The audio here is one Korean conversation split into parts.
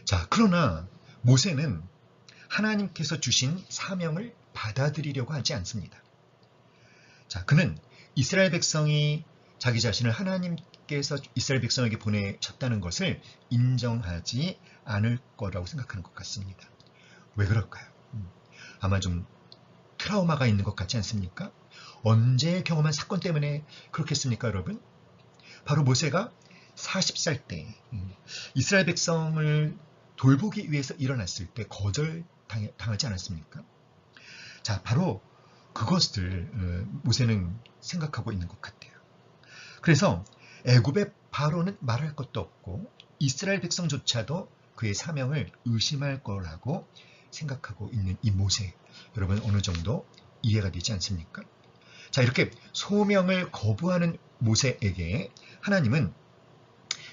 자, 그러나 모세는 하나님께서 주신 사명을 받아들이려고 하지 않습니다. 자, 그는 이스라엘 백성이 자기 자신을 하나님께서 이스라엘 백성에게 보내셨다는 것을 인정하지 않을 거라고 생각하는 것 같습니다. 왜 그럴까요? 아마 좀 트라우마가 있는 것 같지 않습니까? 언제 경험한 사건 때문에 그렇겠습니까, 여러분? 바로 모세가 40살 때 이스라엘 백성을 돌보기 위해서 일어났을 때 거절당하지 않았습니까? 자, 바로 그것을 모세는 생각하고 있는 것 같아요. 그래서 애굽의 바로는 말할 것도 없고 이스라엘 백성조차도 그의 사명을 의심할 거라고 생각하고 있는 이 모세, 여러분 어느 정도 이해가 되지 않습니까? 자, 이렇게 소명을 거부하는 모세에게 하나님은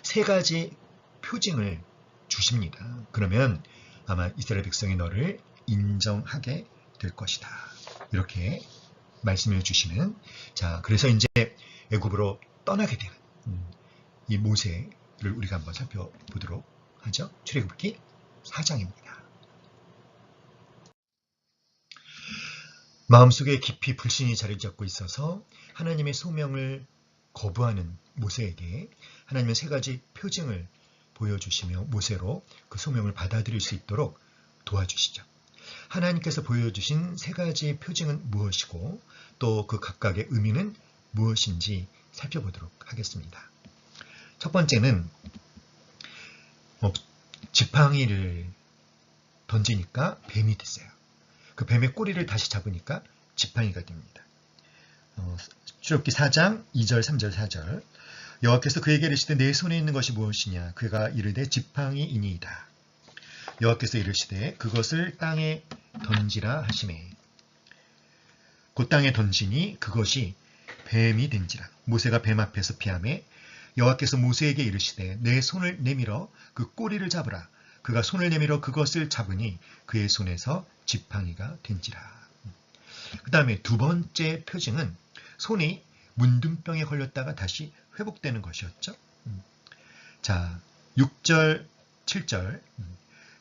세 가지 표징을 주십니다. 그러면 아마 이스라엘 백성이 너를 인정하게 될 것이다. 이렇게 말씀을 주시는, 자, 그래서 이제 애굽으로 떠나게 되는 이 모세를 우리가 한번 살펴보도록 하죠. 출애굽기 4장입니다. 마음속에 깊이 불신이 자리 잡고 있어서 하나님의 소명을 거부하는 모세에게 하나님은 세 가지 표징을 보여주시며 모세로 그 소명을 받아들일 수 있도록 도와주시죠. 하나님께서 보여주신 세 가지 표징은 무엇이고 또 그 각각의 의미는 무엇인지 살펴보도록 하겠습니다. 첫 번째는 지팡이를 던지니까 뱀이 됐어요. 그 뱀의 꼬리를 다시 잡으니까 지팡이가 됩니다. 출애굽기 4장 2절, 3절, 4절. 여호와께서 그에게 이르시되 내 손에 있는 것이 무엇이냐? 그가 이르되 지팡이이니이다. 여호와께서 이르시되 그것을 땅에 던지라 하시매 곧 땅에 던지니 그것이 뱀이 된지라. 모세가 뱀 앞에서 피하매 여호와께서 모세에게 이르시되 내 손을 내밀어 그 꼬리를 잡으라. 그가 손을 내밀어 그것을 잡으니 그의 손에서 지팡이가 된지라. 그 다음에 두 번째 표징은 손이 문둥병에 걸렸다가 다시 회복되는 것이었죠. 자, 6절, 7절.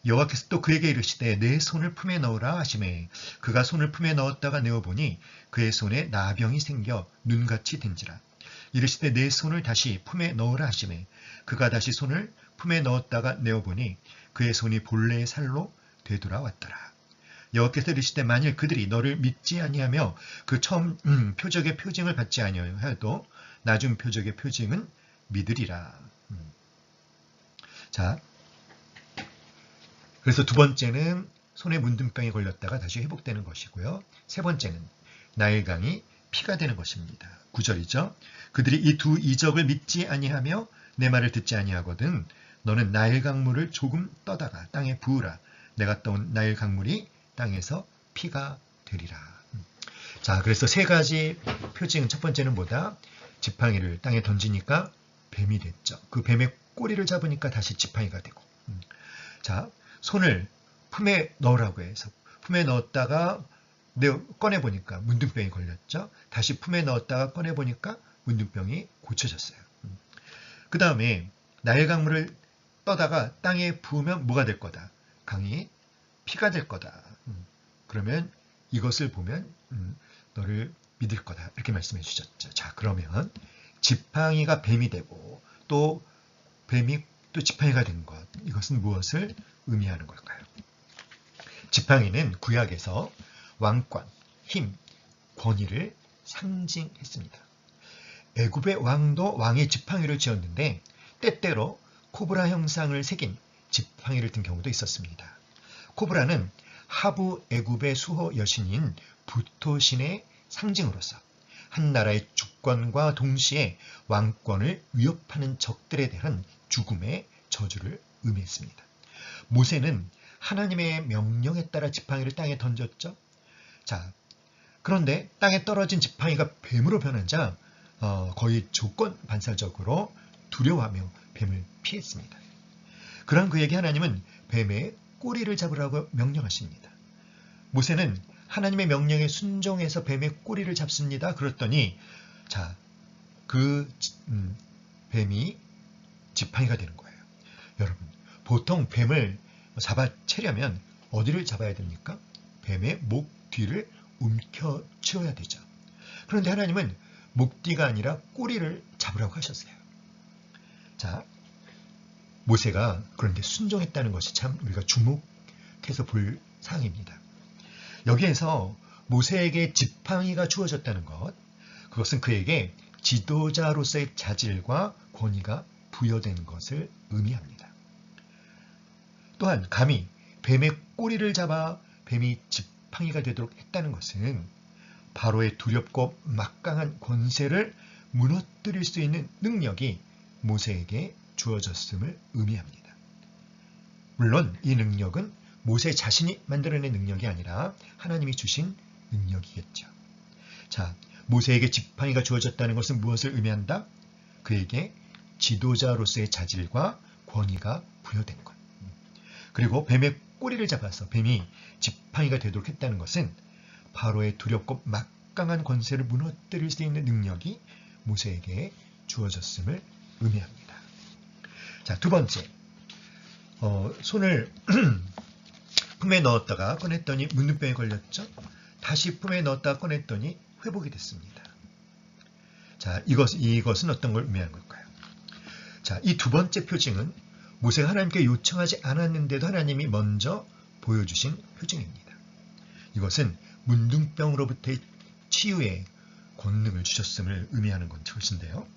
여호와께서 또 그에게 이르시되 내 손을 품에 넣으라 하시매 그가 손을 품에 넣었다가 내어보니 그의 손에 나병이 생겨 눈같이 된지라. 이르시되 내 손을 다시 품에 넣으라 하시매 그가 다시 손을 품에 넣었다가 내어보니 그의 손이 본래의 살로 되돌아왔더라. 여호와께서 이르시되 만일 그들이 너를 믿지 아니하며 그 처음 표적의 표징을 받지 아니하여도 나중 표적의 표징은 믿으리라. 자, 그래서 두 번째는 손에 문둥병이 걸렸다가 다시 회복되는 것이고요. 세 번째는 나일강이 피가 되는 것입니다. 9절이죠. 그들이 이 두 이적을 믿지 아니하며 내 말을 듣지 아니하거든 너는 나일강물을 조금 떠다가 땅에 부으라. 내가 떠온 나일강물이 땅에서 피가 되리라. 자, 그래서 세 가지 표징. 첫 번째는 뭐다? 지팡이를 땅에 던지니까 뱀이 됐죠. 그 뱀의 꼬리를 잡으니까 다시 지팡이가 되고. 자, 손을 품에 넣으라고 해서 품에 넣었다가 꺼내보니까 문둥병이 걸렸죠. 다시 품에 넣었다가 꺼내보니까 문둥병이 고쳐졌어요. 그 다음에 나일강물을 떠다가 땅에 부으면 뭐가 될 거다? 강이 피가 될 거다. 그러면 이것을 보면 너를 믿을 거다. 이렇게 말씀해 주셨죠. 자, 그러면 지팡이가 뱀이 되고 또 뱀이 또 지팡이가 된 것. 이것은 무엇을 의미하는 걸까요? 지팡이는 구약에서 왕권, 힘, 권위를 상징했습니다. 애굽의 왕도 왕의 지팡이를 쥐었는데 때때로 코브라 형상을 새긴 지팡이를 든 경우도 있었습니다. 코브라는 하부 애굽의 수호 여신인 부토신의 상징으로서 한 나라의 주권과 동시에 왕권을 위협하는 적들에 대한 죽음의 저주를 의미했습니다. 모세는 하나님의 명령에 따라 지팡이를 땅에 던졌죠. 자, 그런데 땅에 떨어진 지팡이가 뱀으로 변하자 거의 조건 반사적으로 두려워하며 뱀을 피했습니다. 그러한 그에게 하나님은 뱀의 꼬리를 잡으라고 명령하십니다. 모세는 하나님의 명령에 순종해서 뱀의 꼬리를 잡습니다. 그랬더니 자, 그 뱀이 지팡이가 되는 거예요. 여러분, 보통 뱀을 잡아채려면 어디를 잡아야 됩니까? 뱀의 목 뒤를 움켜쥐어야 되죠. 그런데 하나님은 목 뒤가 아니라 꼬리를 잡으라고 하셨어요. 자, 모세가 그런데 순종했다는 것이 참 우리가 주목해서 볼 사항입니다. 여기에서 모세에게 지팡이가 주어졌다는 것, 그것은 그에게 지도자로서의 자질과 권위가 부여된 것을 의미합니다. 또한 감히 뱀의 꼬리를 잡아 뱀이 지팡이가 되도록 했다는 것은 바로의 두렵고 막강한 권세를 무너뜨릴 수 있는 능력이 모세에게 주어졌음을 의미합니다. 물론 이 능력은 모세 자신이 만들어낸 능력이 아니라 하나님이 주신 능력이겠죠. 자, 모세에게 지팡이가 주어졌다는 것은 무엇을 의미한다? 그에게 지도자로서의 자질과 권위가 부여된 것. 그리고 뱀의 꼬리를 잡아서 뱀이 지팡이가 되도록 했다는 것은 바로의 두렵고 막강한 권세를 무너뜨릴 수 있는 능력이 모세에게 주어졌음을 의미합니다. 자, 두 번째, 손을 품에 넣었다가 꺼냈더니 문둥병에 걸렸죠. 다시 품에 넣었다가 꺼냈더니 회복이 됐습니다. 자, 이것은 어떤 걸 의미하는 걸까요? 자, 이 두 번째 표징은 모세가 하나님께 요청하지 않았는데도 하나님이 먼저 보여주신 표징입니다. 이것은 문둥병으로부터의 치유의 권능을 주셨음을 의미하는 것인데요.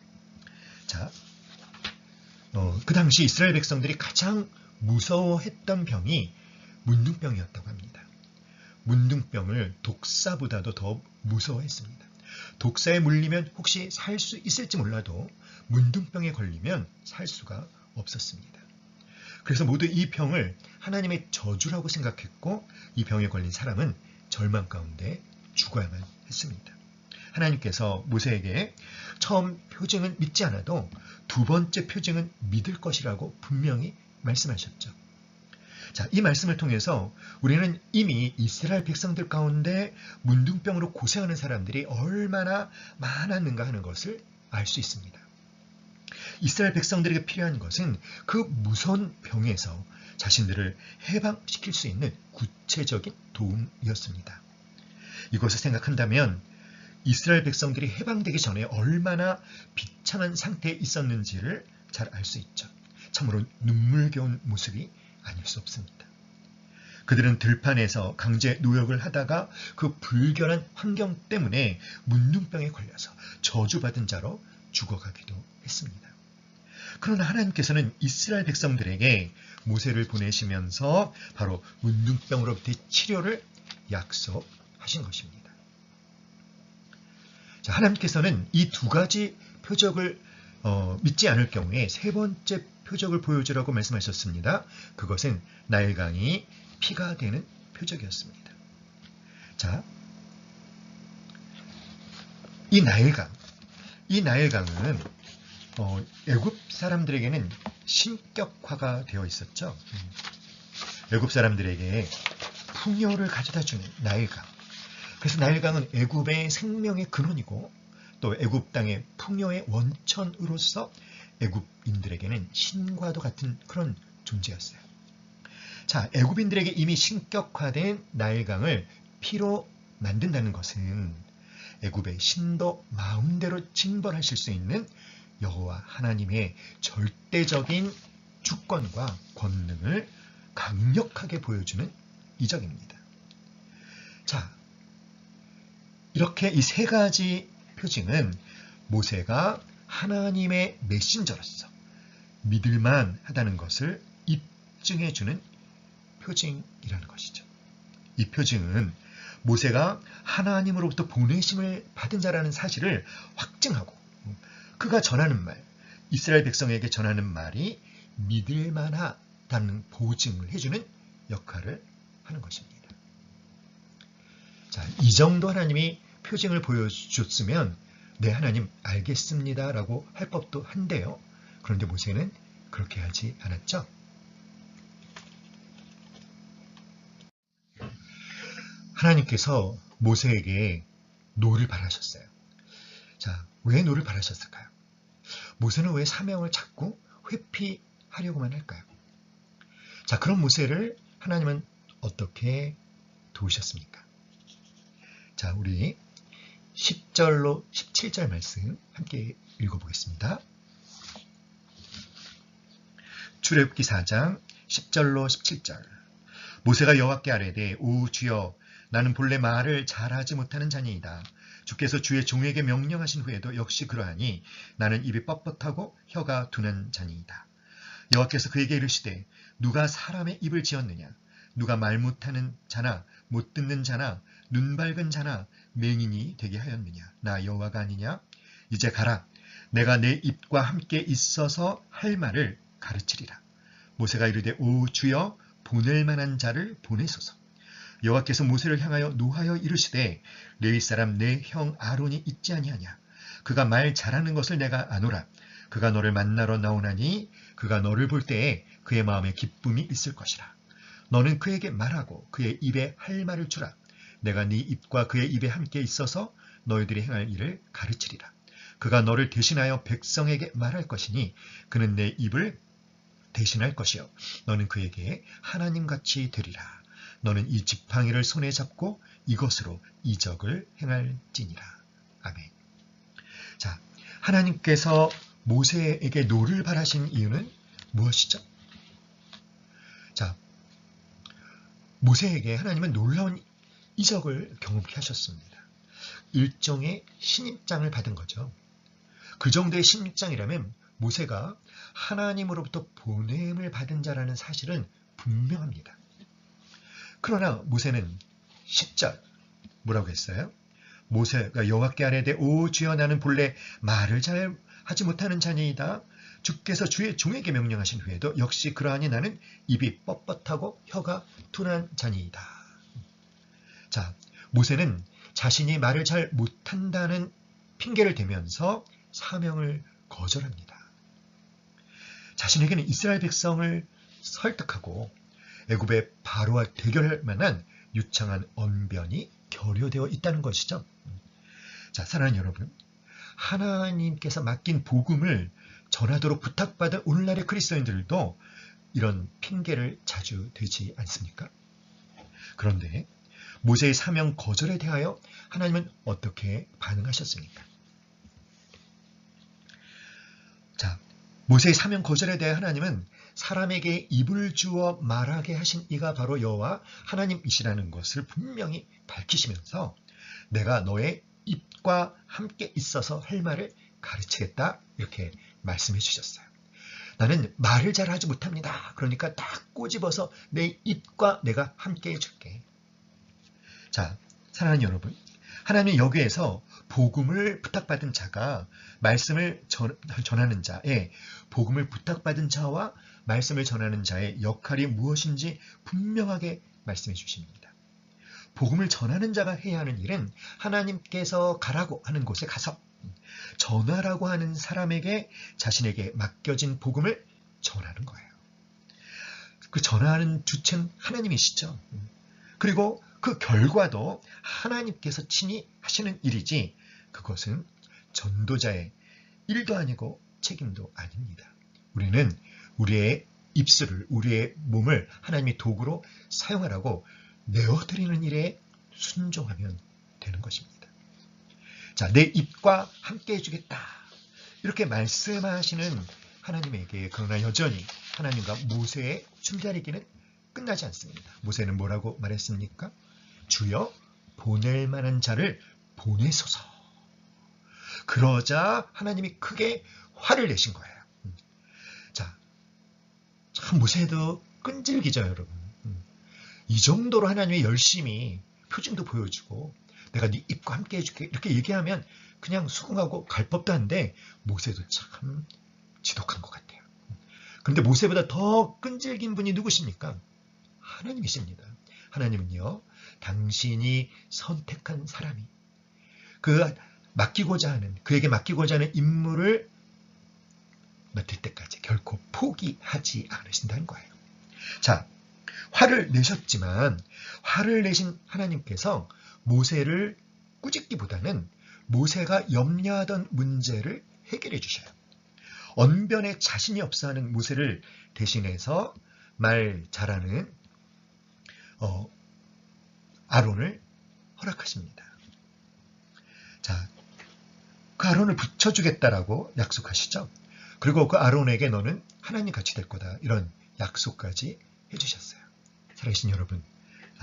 자, 그 당시 이스라엘 백성들이 가장 무서워했던 병이 문둥병이었다고 합니다. 문둥병을 독사보다도 더 무서워했습니다. 독사에 물리면 혹시 살 수 있을지 몰라도 문둥병에 걸리면 살 수가 없었습니다. 그래서 모두 이 병을 하나님의 저주라고 생각했고 이 병에 걸린 사람은 절망 가운데 죽어야만 했습니다. 하나님께서 모세에게 처음 표징은 믿지 않아도 두 번째 표징은 믿을 것이라고 분명히 말씀하셨죠. 자, 이 말씀을 통해서 우리는 이미 이스라엘 백성들 가운데 문둥병으로 고생하는 사람들이 얼마나 많았는가 하는 것을 알 수 있습니다. 이스라엘 백성들에게 필요한 것은 그 무서운 병에서 자신들을 해방시킬 수 있는 구체적인 도움이었습니다. 이것을 생각한다면 이스라엘 백성들이 해방되기 전에 얼마나 비참한 상태에 있었는지를 잘 알 수 있죠. 참으로 눈물겨운 모습이 아닐 수 없습니다. 그들은 들판에서 강제 노역을 하다가 그 불결한 환경 때문에 문둥병에 걸려서 저주받은 자로 죽어가기도 했습니다. 그러나 하나님께서는 이스라엘 백성들에게 모세를 보내시면서 바로 문둥병으로부터의 치료를 약속하신 것입니다. 자, 하나님께서는 이 두 가지 표적을 믿지 않을 경우에 세 번째 표적을 보여주라고 말씀하셨습니다. 그것은 나일강이 피가 되는 표적이었습니다. 자, 이 나일강은 애굽 사람들에게는 신격화가 되어 있었죠. 애굽 사람들에게 풍요를 가져다 주는 나일강. 그래서 나일강은 애굽의 생명의 근원이고 또 애굽 땅의 풍요의 원천으로서 애굽인들에게는 신과도 같은 그런 존재였어요. 자, 애굽인들에게 이미 신격화된 나일강을 피로 만든다는 것은 애굽의 신도 마음대로 징벌하실 수 있는 여호와 하나님의 절대적인 주권과 권능을 강력하게 보여주는 이적입니다. 자, 이렇게 이 세 가지 표징은 모세가 하나님의 메신저로서 믿을만 하다는 것을 입증해주는 표징이라는 것이죠. 이 표징은 모세가 하나님으로부터 보내심을 받은 자라는 사실을 확증하고 그가 전하는 말, 이스라엘 백성에게 전하는 말이 믿을만하다는 보증을 해주는 역할을 하는 것입니다. 자, 이 정도 하나님이 표징을 보여주셨으면 네, 하나님 알겠습니다 라고 할 법도 한데요. 그런데 모세는 그렇게 하지 않았죠. 하나님께서 모세에게 노를 바라셨어요. 자, 왜 노를 바라셨을까요? 모세는 왜 사명을 자꾸 회피하려고만 할까요? 자, 그런 모세를 하나님은 어떻게 도우셨습니까? 자, 우리 10절로 17절 말씀 함께 읽어보겠습니다. 출애굽기 4장 10절로 17절. 모세가 여호와께 아뢰되 오 주여 나는 본래 말을 잘하지 못하는 자니이다. 주께서 주의 종에게 명령하신 후에도 역시 그러하니 나는 입이 뻣뻣하고 혀가 둔한 자니이다. 여호와께서 그에게 이르시되 누가 사람의 입을 지었느냐? 누가 말 못하는 자나 못 듣는 자나 눈 밝은 자나 맹인이 되게 하였느냐? 나 여호와가 아니냐? 이제 가라. 내가 내 입과 함께 있어서 할 말을 가르치리라. 모세가 이르되 오 주여 보낼 만한 자를 보내소서. 여호와께서 모세를 향하여 노하여 이르시되 레위 사람 내 형 아론이 있지 아니하냐? 그가 말 잘하는 것을 내가 아노라. 그가 너를 만나러 나오나니 그가 너를 볼 때에 그의 마음에 기쁨이 있을 것이라. 너는 그에게 말하고 그의 입에 할 말을 주라. 내가 네 입과 그의 입에 함께 있어서 너희들이 행할 일을 가르치리라. 그가 너를 대신하여 백성에게 말할 것이니 그는 내 입을 대신할 것이요 너는 그에게 하나님같이 되리라. 너는 이 지팡이를 손에 잡고 이것으로 이적을 행할지니라. 아멘. 자, 하나님께서 모세에게 노를 바라신 이유는 무엇이죠? 자, 모세에게 하나님은 놀라운 이적을 경험케 하셨습니다. 일종의 신입장을 받은 거죠. 그 정도의 신입장이라면 모세가 하나님으로부터 보냄을 받은 자라는 사실은 분명합니다. 그러나 모세는 10절 뭐라고 했어요? 모세가 여호와께 아뢰되 오 주여 나는 본래 말을 잘 하지 못하는 자니이다. 주께서 주의 종에게 명령하신 후에도 역시 그러하니 나는 입이 뻣뻣하고 혀가 둔한 자니이다. 자, 모세는 자신이 말을 잘 못한다는 핑계를 대면서 사명을 거절합니다. 자신에게는 이스라엘 백성을 설득하고 애굽의 바로와 대결할 만한 유창한 언변이 결여되어 있다는 것이죠. 자, 사랑하는 여러분, 하나님께서 맡긴 복음을 전하도록 부탁받은 오늘날의 그리스도인들도 이런 핑계를 자주 대지 않습니까? 그런데 모세의 사명 거절에 대하여 하나님은 어떻게 반응하셨습니까? 자, 모세의 사명 거절에 대해 하나님은 사람에게 입을 주어 말하게 하신 이가 바로 여호와 하나님이시라는 것을 분명히 밝히시면서 내가 너의 입과 함께 있어서 할 말을 가르치겠다 이렇게 말씀해 주셨어요. 나는 말을 잘하지 못합니다. 그러니까 딱 꼬집어서 내 입과 내가 함께 해줄게. 자, 사랑하는 여러분, 하나님 여기에서 복음을 부탁받은 자가 말씀을 전하는 자의 복음을 부탁받은 자와 말씀을 전하는 자의 역할이 무엇인지 분명하게 말씀해 주십니다. 복음을 전하는 자가 해야 하는 일은 하나님께서 가라고 하는 곳에 가서 전하라고 하는 사람에게 자신에게 맡겨진 복음을 전하는 거예요. 그 전하는 주체는 하나님이시죠. 그리고 그 결과도 하나님께서 친히 하시는 일이지 그것은 전도자의 일도 아니고 책임도 아닙니다. 우리는 우리의 입술을, 우리의 몸을 하나님의 도구로 사용하라고 내어드리는 일에 순종하면 되는 것입니다. 자, 내 입과 함께 해주겠다. 이렇게 말씀하시는 하나님에게 그러나 여전히 하나님과 모세의 줄다리기는 끝나지 않습니다. 모세는 뭐라고 말했습니까? 주여 보낼 만한 자를 보내소서. 그러자 하나님이 크게 화를 내신 거예요. 자, 참 모세도 끈질기죠, 여러분. 이 정도로 하나님이 열심히 표징도 보여주고 내가 네 입과 함께 해줄게 이렇게 얘기하면 그냥 수긍하고 갈 법도 한데 모세도 참 지독한 것 같아요. 그런데 모세보다 더 끈질긴 분이 누구십니까? 하나님이십니다. 하나님은요, 당신이 선택한 사람이 그에게 맡기고자 하는 임무를 맡을 때까지 결코 포기하지 않으신다는 거예요. 자, 화를 내셨지만 화를 내신 하나님께서 모세를 꾸짖기보다는 모세가 염려하던 문제를 해결해 주셔요. 언변에 자신이 없어하는 모세를 대신해서 말 잘하는 아론을 허락하십니다. 자, 그 아론을 붙여주겠다라고 약속하시죠. 그리고 그 아론에게 너는 하나님 같이 될 거다. 이런 약속까지 해주셨어요. 살아계신 여러분,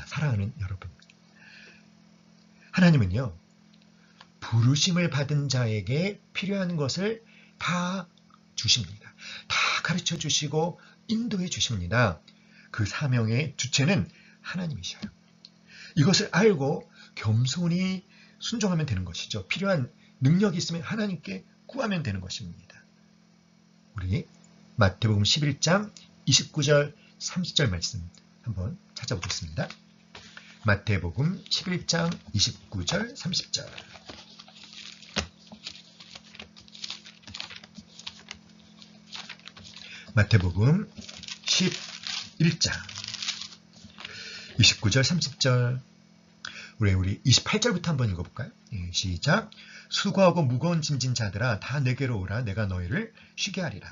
사랑하는 여러분. 하나님은요, 부르심을 받은 자에게 필요한 것을 다 주십니다. 다 가르쳐 주시고 인도해 주십니다. 그 사명의 주체는 하나님이셔요. 이것을 알고 겸손히 순종하면 되는 것이죠. 필요한 능력이 있으면 하나님께 구하면 되는 것입니다. 우리 마태복음 11장 29절 30절 말씀 한번 찾아보겠습니다. 마태복음 11장 29절 30절. 마태복음 11장 29절 30절. 우리 28절부터 한번 읽어볼까요? 시작. 수고하고 무거운 짐진 자들아 다 내게로 오라. 내가 너희를 쉬게 하리라.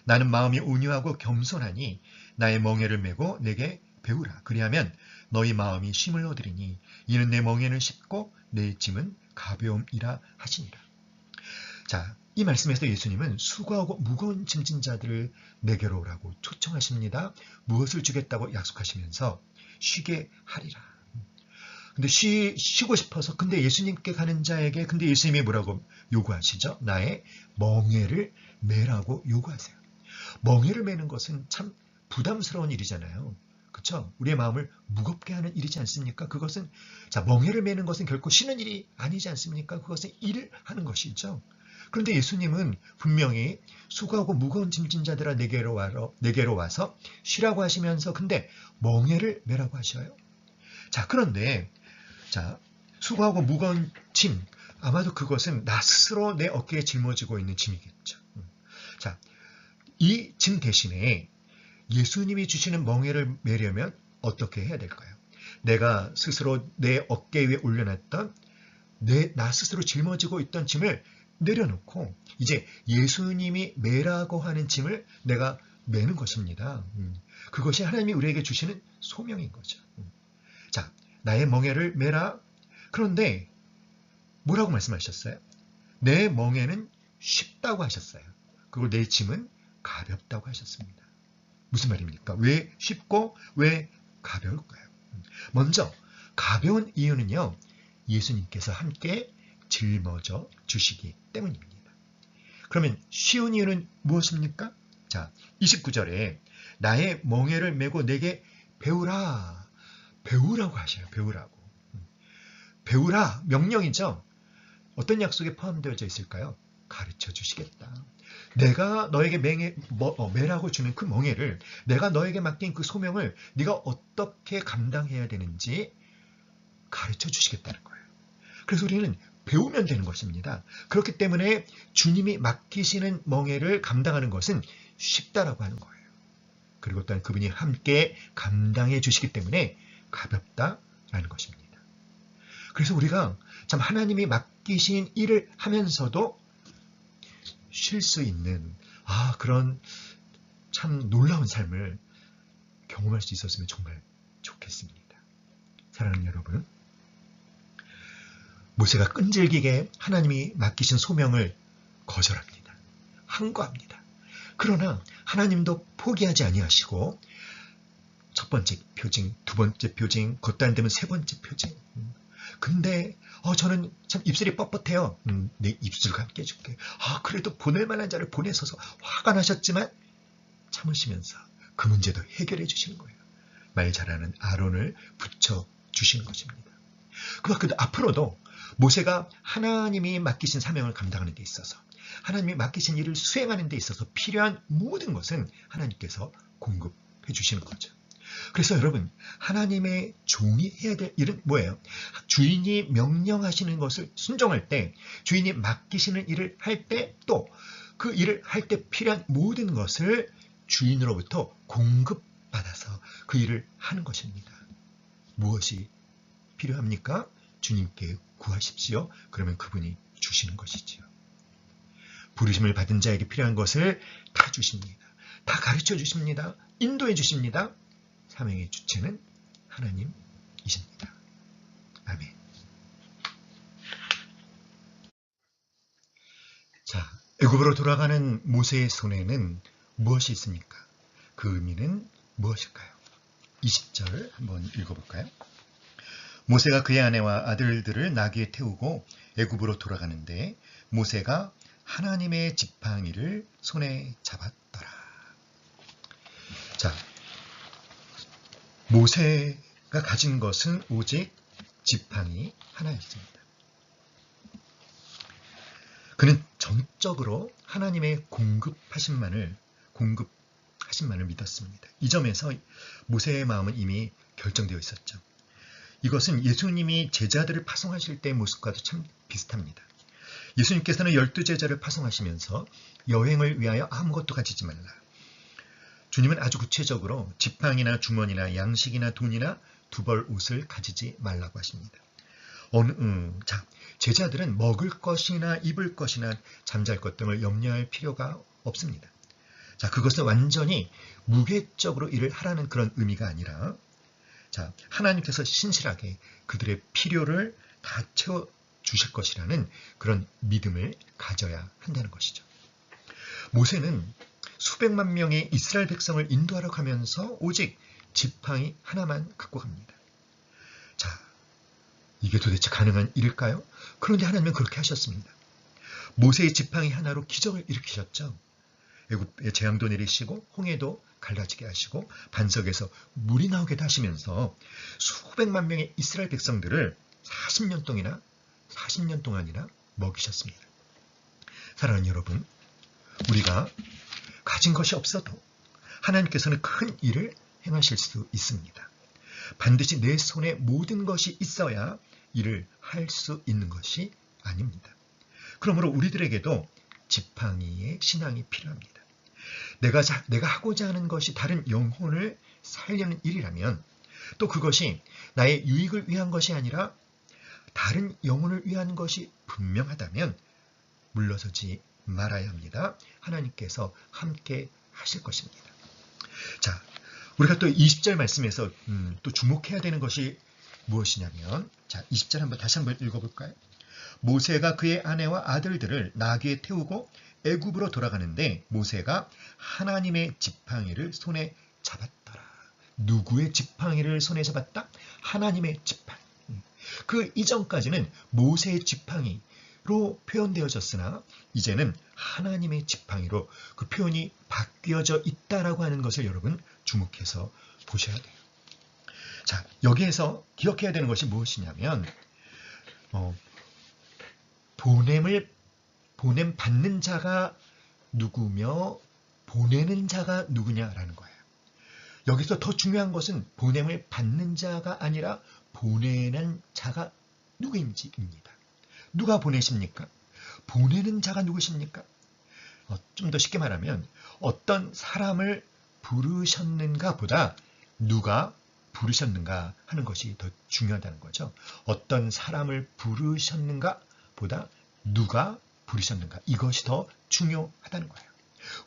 나는 마음이 온유하고 겸손하니 나의 멍에를 메고 내게 배우라. 그리하면 너희 마음이 쉼을 얻으리니 이는 내 멍에는 쉽고 내 짐은 가벼움이라 하시니라. 자, 이 말씀에서 예수님은 수고하고 무거운 짐진 자들을 내게로 오라고 초청하십니다. 무엇을 주겠다고 약속하시면서 쉬게 하리라. 근데 쉬고 싶어서 근데 예수님께 가는 자에게 근데 예수님이 뭐라고 요구하시죠? 나의 멍에를 메라고 요구하세요. 멍에를 메는 것은 참 부담스러운 일이잖아요. 그렇죠? 우리의 마음을 무겁게 하는 일이지 않습니까? 그것은 자, 멍에를 메는 것은 결코 쉬는 일이 아니지 않습니까? 그것은 일을 하는 것이죠. 그런데 예수님은 분명히 수고하고 무거운 짐진 자들아 내게로 와서 쉬라고 하시면서 근데 멍에를 메라고 하셔요. 자, 그런데 자, 수고하고 무거운 짐, 아마도 그것은 나 스스로 내 어깨에 짊어지고 있는 짐이겠죠. 자, 이 짐 대신에 예수님이 주시는 멍에를 메려면 어떻게 해야 될까요? 내가 스스로 내 어깨 위에 올려놨던 나 스스로 짊어지고 있던 짐을 내려놓고 이제 예수님이 메라고 하는 짐을 내가 메는 것입니다. 그것이 하나님이 우리에게 주시는 소명인 거죠. 자, 나의 멍에를 메라. 그런데 뭐라고 말씀하셨어요? 내 멍에는 쉽다고 하셨어요. 그리고 내 짐은 가볍다고 하셨습니다. 무슨 말입니까? 왜 쉽고 왜 가벼울까요? 먼저 가벼운 이유는요. 예수님께서 함께 짊어져 주시기 때문입니다. 그러면 쉬운 이유는 무엇입니까? 자, 29절에 나의 멍에를 메고 내게 배우라. 배우라고 하셔요. 배우라고. 배우라 명령이죠. 어떤 약속에 포함되어져 있을까요? 가르쳐 주시겠다. 내가 너에게 메라고 주는 그 멍에를 내가 너에게 맡긴 그 소명을 네가 어떻게 감당해야 되는지 가르쳐 주시겠다는 거예요. 그래서 우리는 배우면 되는 것입니다. 그렇기 때문에 주님이 맡기시는 멍에를 감당하는 것은 쉽다라고 하는 거예요. 그리고 또한 그분이 함께 감당해 주시기 때문에 가볍다라는 것입니다. 그래서 우리가 참 하나님이 맡기신 일을 하면서도 쉴 수 있는 그런 참 놀라운 삶을 경험할 수 있었으면 정말 좋겠습니다. 사랑하는 여러분, 모세가 끈질기게 하나님이 맡기신 소명을 거절합니다. 항거합니다. 그러나 하나님도 포기하지 아니하시고 첫 번째 표징, 두 번째 표징, 그것도 안 되면 세 번째 표징. 근데 저는 참 입술이 뻣뻣해요. 내 입술과 함께 해줄게. 그래도 보낼 만한 자를 보내셔서 화가 나셨지만 참으시면서 그 문제도 해결해 주시는 거예요. 말 잘하는 아론을 붙여주시는 것입니다. 그만큼 앞으로도 모세가 하나님이 맡기신 사명을 감당하는 데 있어서 하나님이 맡기신 일을 수행하는 데 있어서 필요한 모든 것은 하나님께서 공급해 주시는 거죠. 그래서 여러분, 하나님의 종이 해야 될 일은 뭐예요? 주인이 명령하시는 것을 순종할 때, 주인이 맡기시는 일을 할 때, 또 그 일을 할 때 필요한 모든 것을 주인으로부터 공급받아서 그 일을 하는 것입니다. 무엇이 필요합니까? 주님께 구하십시오. 그러면 그분이 주시는 것이지요. 부르심을 받은 자에게 필요한 것을 다 주십니다. 다 가르쳐 주십니다. 인도해 주십니다. 사명의 주체는 하나님이십니다. 아멘. 자, 애굽으로 돌아가는 모세의 손에는 무엇이 있습니까? 그 의미는 무엇일까요? 20절 한번 읽어볼까요? 모세가 그의 아내와 아들들을 나귀에 태우고 애굽으로 돌아가는데 모세가 하나님의 지팡이를 손에 잡았더라. 자, 모세가 가진 것은 오직 지팡이 하나였습니다. 그는 전적으로 하나님의 공급하신만을 믿었습니다. 이 점에서 모세의 마음은 이미 결정되어 있었죠. 이것은 예수님이 제자들을 파송하실 때의 모습과도 참 비슷합니다. 예수님께서는 12제자를 파송하시면서 여행을 위하여 아무것도 가지지 말라. 주님은 아주 구체적으로 지팡이나 주머니나 양식이나 돈이나 두 벌 옷을 가지지 말라고 하십니다. 자, 제자들은 먹을 것이나 입을 것이나 잠잘 것 등을 염려할 필요가 없습니다. 자, 그것은 완전히 무계획적으로 일을 하라는 그런 의미가 아니라, 자, 하나님께서 신실하게 그들의 필요를 다 채워 주실 것이라는 그런 믿음을 가져야 한다는 것이죠. 모세는 수백만 명의 이스라엘 백성을 인도하러 가면서 오직 지팡이 하나만 갖고 갑니다. 자, 이게 도대체 가능한 일일까요? 그런데 하나님은 그렇게 하셨습니다. 모세의 지팡이 하나로 기적을 일으키셨죠. 애굽에 재앙도 내리시고 홍해도 갈라지게 하시고 반석에서 물이 나오게 하시면서 수백만 명의 이스라엘 백성들을 40년 동안이나 먹이셨습니다. 사랑하는 여러분, 우리가 가진 것이 없어도 하나님께서는 큰 일을 행하실 수 있습니다. 반드시 내 손에 모든 것이 있어야 일을 할 수 있는 것이 아닙니다. 그러므로 우리들에게도 지팡이의 신앙이 필요합니다. 내가 하고자 하는 것이 다른 영혼을 살리는 일이라면, 또 그것이 나의 유익을 위한 것이 아니라 다른 영혼을 위한 것이 분명하다면 물러서지 말아야 합니다. 하나님께서 함께 하실 것입니다. 자, 우리가 또 20절 말씀에서 또 주목해야 되는 것이 무엇이냐면, 자, 20절 다시 한번 읽어볼까요? 모세가 그의 아내와 아들들을 나귀에 태우고 애굽으로 돌아가는데 모세가 하나님의 지팡이를 손에 잡았더라. 누구의 지팡이를 손에 잡았다? 하나님의 지팡이. 그 이전까지는 모세의 지팡이로 표현되어졌으나 이제는 하나님의 지팡이로 그 표현이 바뀌어져 있다라고 하는 것을 여러분 주목해서 보셔야 돼요. 자, 여기에서 기억해야 되는 것이 무엇이냐면 보냄 받는 자가 누구며 보내는 자가 누구냐라는 거예요. 여기서 더 중요한 것은 보냄을 받는 자가 아니라 보내는 자가 누구인지입니다. 누가 보내십니까? 보내는 자가 누구십니까? 좀 더 쉽게 말하면 어떤 사람을 부르셨는가 보다 누가 부르셨는가 하는 것이 더 중요하다는 거죠. 어떤 사람을 부르셨는가 보다 누가 부르셨는가, 이것이 더 중요하다는 거예요.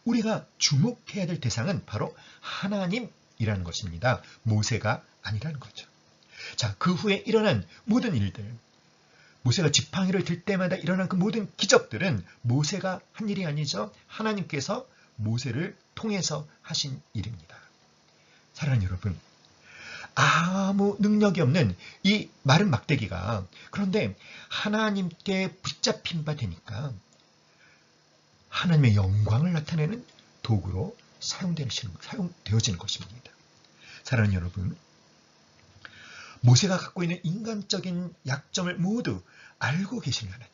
우리가 주목해야 될 대상은 바로 하나님이라는 것입니다. 모세가 아니라는 거죠. 자, 그 후에 일어난 모든 일들, 모세가 지팡이를 들 때마다 일어난 그 모든 기적들은 모세가 한 일이 아니죠. 하나님께서 모세를 통해서 하신 일입니다. 사랑하는 여러분, 아무 능력이 없는 이 마른 막대기가 그런데 하나님께 붙잡힌 바 되니까 하나님의 영광을 나타내는 도구로 사용되어지는 것입니다. 사랑하는 여러분, 모세가 갖고 있는 인간적인 약점을 모두 알고 계시는 하나님.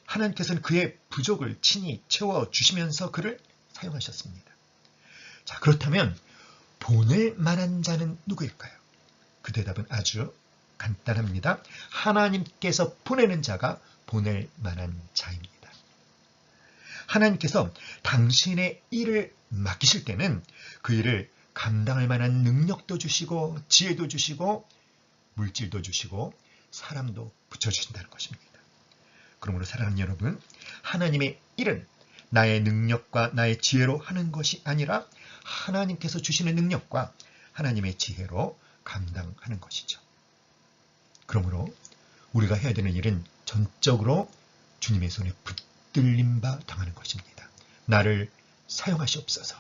하나님께서는 그의 부족을 친히 채워주시면서 그를 사용하셨습니다. 자, 그렇다면 보낼 만한 자는 누구일까요? 그 대답은 아주 간단합니다. 하나님께서 보내는 자가 보낼 만한 자입니다. 하나님께서 당신의 일을 맡기실 때는 그 일을 감당할 만한 능력도 주시고 지혜도 주시고 물질도 주시고 사람도 붙여주신다는 것입니다. 그러므로 사랑하는 여러분, 하나님의 일은 나의 능력과 나의 지혜로 하는 것이 아니라 하나님께서 주시는 능력과 하나님의 지혜로 감당하는 것이죠. 그러므로 우리가 해야 되는 일은 전적으로 주님의 손에 붙들림 바 당하는 것입니다. 나를 사용하시옵소서.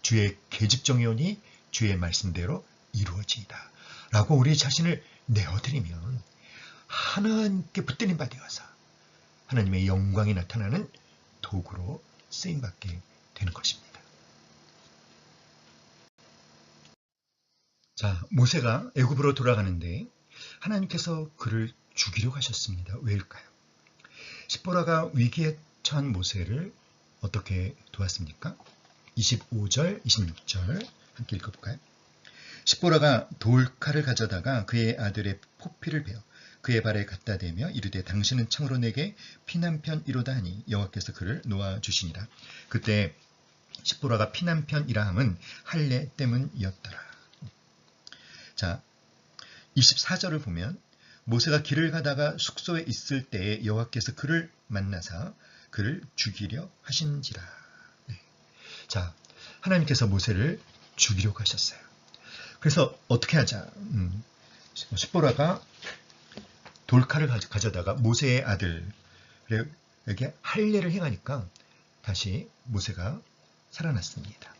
주의 계집종이오니 주의 말씀대로 이루어지이다. 라고 우리 자신을 내어드리면 하나님께 붙들림 바 되어서 하나님의 영광이 나타나는 도구로 쓰임받게 되는 것입니다. 자, 모세가 애굽으로 돌아가는데 하나님께서 그를 죽이려고 하셨습니다. 왜일까요? 십보라가 위기에 처한 모세를 어떻게 도왔습니까? 25절, 26절 함께 읽어볼까요? 십보라가 돌칼을 가져다가 그의 아들의 포피를 베어 그의 발에 갖다 대며 이르되 당신은 참으로 내게 피난편이로다 하니 여호와께서 그를 놓아주시니라. 그때 십보라가 피난편이라 함은 할례 때문이었더라. 자, 24절을 보면 모세가 길을 가다가 숙소에 있을 때에 여호와께서 그를 만나사 그를 죽이려 하신지라. 네. 자, 하나님께서 모세를 죽이려고 하셨어요. 그래서 어떻게 하자? 십보라가 돌칼을 가져다가 모세의 아들에게 할례를 행하니까 다시 모세가 살아났습니다.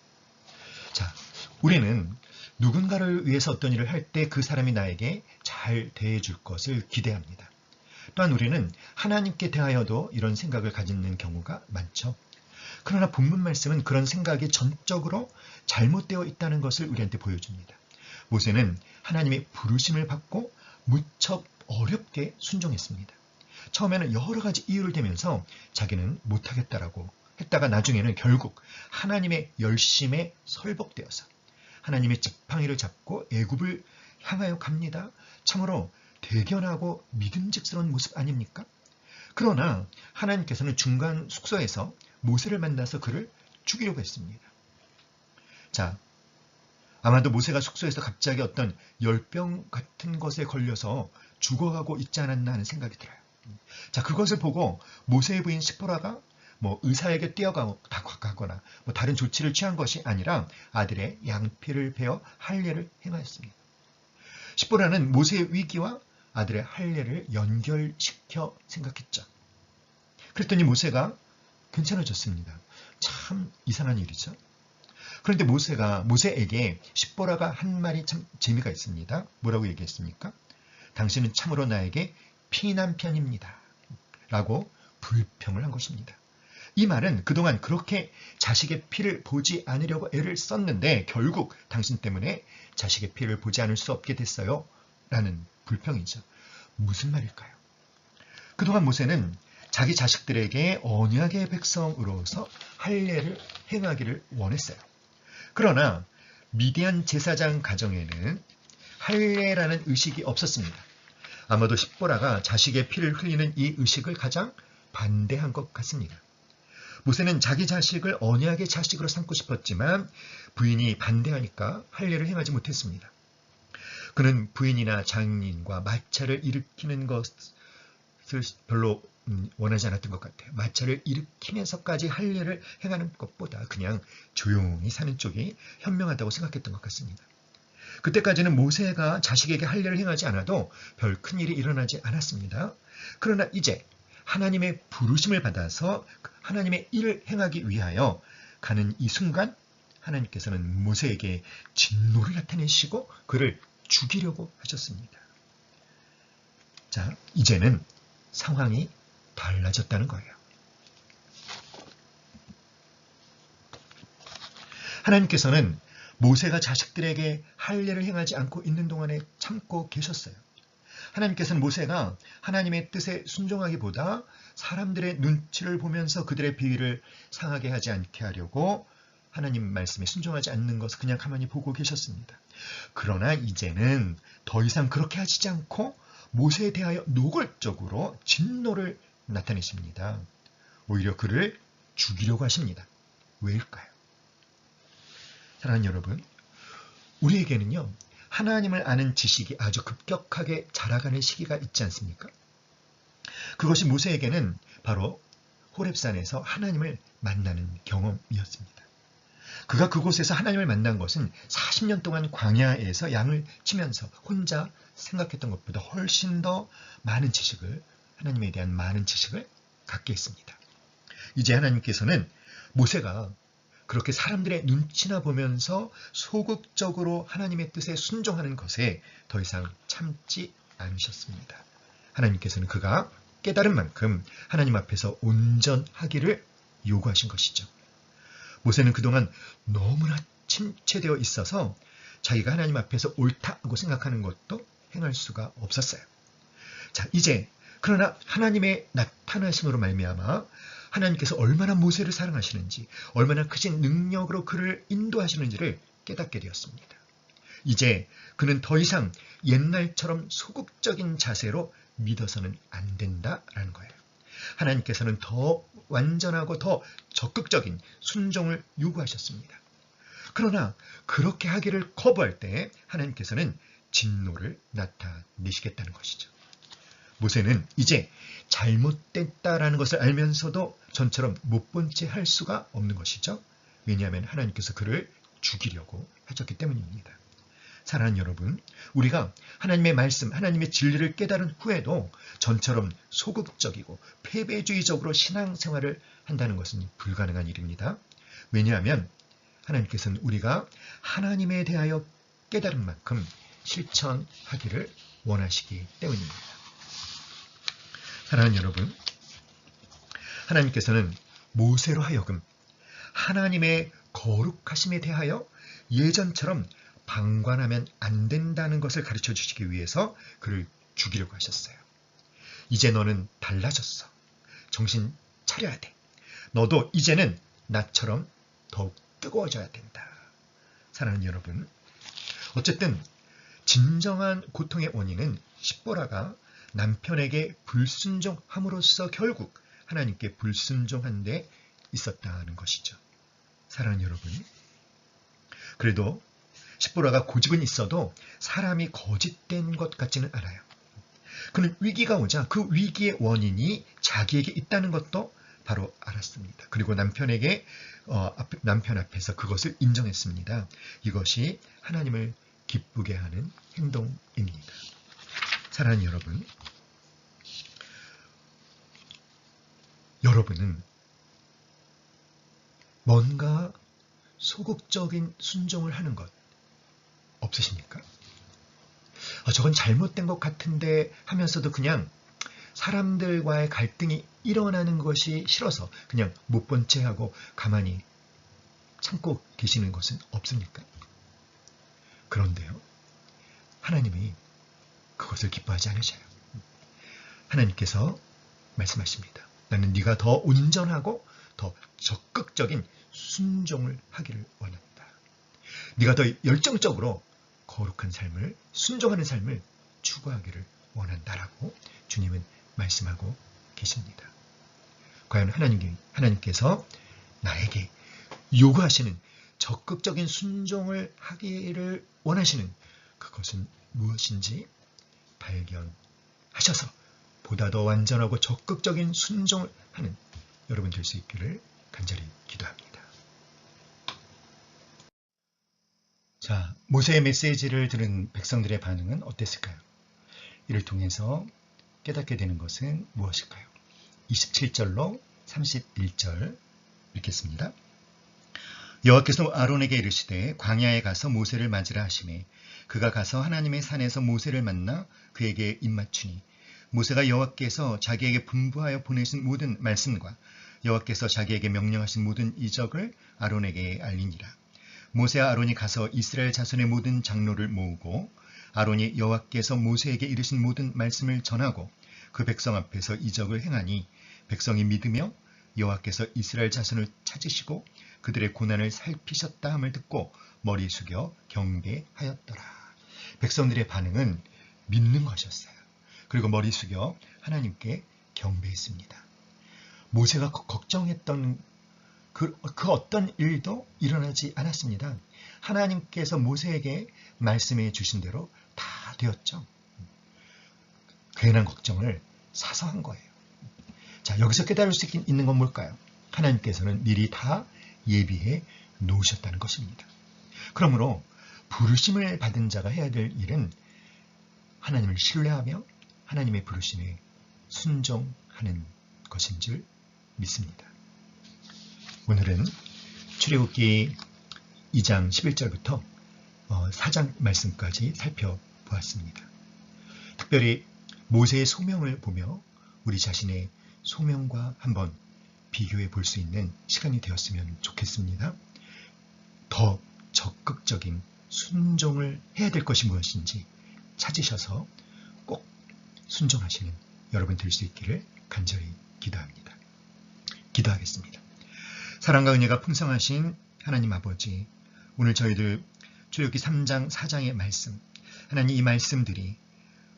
자, 우리는 누군가를 위해서 어떤 일을 할 때 그 사람이 나에게 잘 대해줄 것을 기대합니다. 또한 우리는 하나님께 대하여도 이런 생각을 가지는 경우가 많죠. 그러나 본문 말씀은 그런 생각이 전적으로 잘못되어 있다는 것을 우리한테 보여줍니다. 모세는 하나님의 부르심을 받고 무척 어렵게 순종했습니다. 처음에는 여러 가지 이유를 대면서 자기는 못하겠다라고 했다가 나중에는 결국 하나님의 열심에 설복되어서 하나님의 지팡이를 잡고 애굽을 향하여 갑니다. 참으로 대견하고 믿음직스러운 모습 아닙니까? 그러나 하나님께서는 중간 숙소에서 모세를 만나서 그를 죽이려고 했습니다. 자, 아마도 모세가 숙소에서 갑자기 어떤 열병 같은 것에 걸려서 죽어가고 있지 않았나 하는 생각이 들어요. 자, 그것을 보고 모세의 부인 시포라가 의사에게 뛰어가거나 다른 조치를 취한 것이 아니라 아들의 양피를 베어 할례를 행하였습니다. 시포라는 모세의 위기와 아들의 할례를 연결시켜 생각했죠. 그랬더니 모세가 괜찮아졌습니다. 참 이상한 일이죠. 그런데 모세에게 십보라가 한 말이 참 재미가 있습니다. 뭐라고 얘기했습니까? 당신은 참으로 나에게 피난편입니다. 라고 불평을 한 것입니다. 이 말은 그동안 그렇게 자식의 피를 보지 않으려고 애를 썼는데 결국 당신 때문에 자식의 피를 보지 않을 수 없게 됐어요. 라는 불평이죠. 무슨 말일까요? 그동안 모세는 자기 자식들에게 언약의 백성으로서 할례를 행하기를 원했어요. 그러나 미디안 제사장 가정에는 할례라는 의식이 없었습니다. 아마도 십보라가 자식의 피를 흘리는 이 의식을 가장 반대한 것 같습니다. 모세는 자기 자식을 언약의 자식으로 삼고 싶었지만 부인이 반대하니까 할례를 행하지 못했습니다. 그는 부인이나 장인과 마찰을 일으키는 것을 별로 원하지 않았던 것 같아요. 마찰을 일으키면서까지 할례를 행하는 것보다 그냥 조용히 사는 쪽이 현명하다고 생각했던 것 같습니다. 그때까지는 모세가 자식에게 할례를 행하지 않아도 별 큰일이 일어나지 않았습니다. 그러나 이제 하나님의 부르심을 받아서 하나님의 일을 행하기 위하여 가는 이 순간 하나님께서는 모세에게 진노를 나타내시고 그를 죽이려고 하셨습니다. 자, 이제는 상황이 달라졌다는 거예요. 하나님께서는 모세가 자식들에게 할례를 행하지 않고 있는 동안에 참고 계셨어요. 하나님께서는 모세가 하나님의 뜻에 순종하기보다 사람들의 눈치를 보면서 그들의 비위를 상하게 하지 않게 하려고 하나님 말씀에 순종하지 않는 것을 그냥 가만히 보고 계셨습니다. 그러나 이제는 더 이상 그렇게 하시지 않고 모세에 대하여 노골적으로 진노를 나타내십니다. 오히려 그를 죽이려고 하십니다. 왜일까요? 사랑하는 여러분, 우리에게는요, 하나님을 아는 지식이 아주 급격하게 자라가는 시기가 있지 않습니까? 그것이 모세에게는 바로 호렙산에서 하나님을 만나는 경험이었습니다. 그가 그곳에서 하나님을 만난 것은 40년 동안 광야에서 양을 치면서 혼자 생각했던 것보다 훨씬 더 많은 지식을, 하나님에 대한 많은 지식을 갖게 했습니다. 이제 하나님께서는 모세가 그렇게 사람들의 눈치나 보면서 소극적으로 하나님의 뜻에 순종하는 것에 더 이상 참지 않으셨습니다. 하나님께서는 그가 깨달은 만큼 하나님 앞에서 온전하기를 요구하신 것이죠. 모세는 그동안 너무나 침체되어 있어서 자기가 하나님 앞에서 옳다고 생각하는 것도 행할 수가 없었어요. 자, 이제 그러나 하나님의 나타나심으로 말미암아 하나님께서 얼마나 모세를 사랑하시는지, 얼마나 크신 능력으로 그를 인도하시는지를 깨닫게 되었습니다. 이제 그는 더 이상 옛날처럼 소극적인 자세로 믿어서는 안 된다라는 거예요. 하나님께서는 더 완전하고 더 적극적인 순종을 요구하셨습니다. 그러나 그렇게 하기를 거부할 때 하나님께서는 진노를 나타내시겠다는 것이죠. 모세는 이제 잘못됐다라는 것을 알면서도 전처럼 못 본 채 할 수가 없는 것이죠. 왜냐하면 하나님께서 그를 죽이려고 하셨기 때문입니다. 사랑하는 여러분, 우리가 하나님의 말씀, 하나님의 진리를 깨달은 후에도 전처럼 소극적이고 패배주의적으로 신앙생활을 한다는 것은 불가능한 일입니다. 왜냐하면 하나님께서는 우리가 하나님에 대하여 깨달은 만큼 실천하기를 원하시기 때문입니다. 사랑하는 여러분, 하나님께서는 모세로 하여금 하나님의 거룩하심에 대하여 예전처럼 방관하면 안 된다는 것을 가르쳐 주시기 위해서 그를 죽이려고 하셨어요. 이제 너는 달라졌어. 정신 차려야 돼. 너도 이제는 나처럼 더욱 뜨거워져야 된다. 사랑하는 여러분, 어쨌든 진정한 고통의 원인은 십보라가 남편에게 불순종함으로써 결국 하나님께 불순종한 데 있었다는 것이죠. 사랑하는 여러분, 그래도 십보라가 고집은 있어도 사람이 거짓된 것 같지는 않아요. 그는 위기가 오자 그 위기의 원인이 자기에게 있다는 것도 바로 알았습니다. 그리고 남편 앞에서 그것을 인정했습니다. 이것이 하나님을 기쁘게 하는 행동입니다. 사랑하는 여러분, 여러분은 뭔가 소극적인 순종을 하는 것 없으십니까? 저건 잘못된 것 같은데 하면서도 그냥 사람들과의 갈등이 일어나는 것이 싫어서 그냥 못 본 채 하고 가만히 참고 계시는 것은 없습니까? 그런데요, 하나님이 그것을 기뻐하지 않으셔요. 하나님께서 말씀하십니다. 나는 네가 더 온전하고 더 적극적인 순종을 하기를 원한다. 네가 더 열정적으로 거룩한 삶을, 순종하는 삶을 추구하기를 원한다라고 주님은 말씀하고 계십니다. 과연 하나님께서 나에게 요구하시는 적극적인 순종을 하기를 원하시는 그것은 무엇인지 발견하셔서 보다 더 완전하고 적극적인 순종을 하는 여러분 될 수 있기를 간절히 기도합니다. 자, 모세의 메시지를 들은 백성들의 반응은 어땠을까요? 이를 통해서 깨닫게 되는 것은 무엇일까요? 27절로 31절 읽겠습니다. 여호와께서 아론에게 이르시되 광야에 가서 모세를 맞으라 하시매 그가 가서 하나님의 산에서 모세를 만나 그에게 입맞추니 모세가 여호와께서 자기에게 분부하여 보내신 모든 말씀과 여호와께서 자기에게 명령하신 모든 이적을 아론에게 알리니라. 모세와 아론이 가서 이스라엘 자손의 모든 장로를 모으고 아론이 여호와께서 모세에게 이르신 모든 말씀을 전하고 그 백성 앞에서 이적을 행하니 백성이 믿으며 여호와께서 이스라엘 자손을 찾으시고 그들의 고난을 살피셨다 함을 듣고 머리 숙여 경배하였더라. 백성들의 반응은 믿는 것이었어요. 그리고 머리 숙여 하나님께 경배했습니다. 모세가 걱정했던 그 어떤 일도 일어나지 않았습니다. 하나님께서 모세에게 말씀해 주신 대로 다 되었죠. 괜한 걱정을 사서 한 거예요. 자, 여기서 깨달을 수 있는 건 뭘까요? 하나님께서는 미리 다 예비해 놓으셨다는 것입니다. 그러므로 부르심을 받은 자가 해야 될 일은 하나님을 신뢰하며 하나님의 부르심에 순종하는 것인 줄 믿습니다. 오늘은 출애굽기 2장 11절부터 4장 말씀까지 살펴보았습니다. 특별히 모세의 소명을 보며 우리 자신의 소명과 한번 비교해 볼 수 있는 시간이 되었으면 좋겠습니다. 더 적극적인 순종을 해야 될 것이 무엇인지 찾으셔서 꼭 순종하시는 여러분 될 수 있기를 간절히 기도합니다. 기도하겠습니다. 사랑과 은혜가 풍성하신 하나님 아버지, 오늘 저희들 출애굽기 3장 4장의 말씀, 하나님 이 말씀들이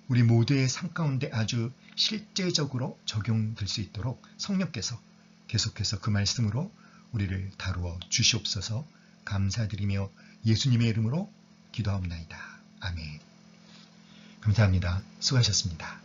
우리 모두의 삶 가운데 아주 실제적으로 적용될 수 있도록 성령께서 계속해서 그 말씀으로 우리를 다루어 주시옵소서. 감사드리며 예수님의 이름으로 기도하옵나이다. 아멘. 감사합니다. 수고하셨습니다.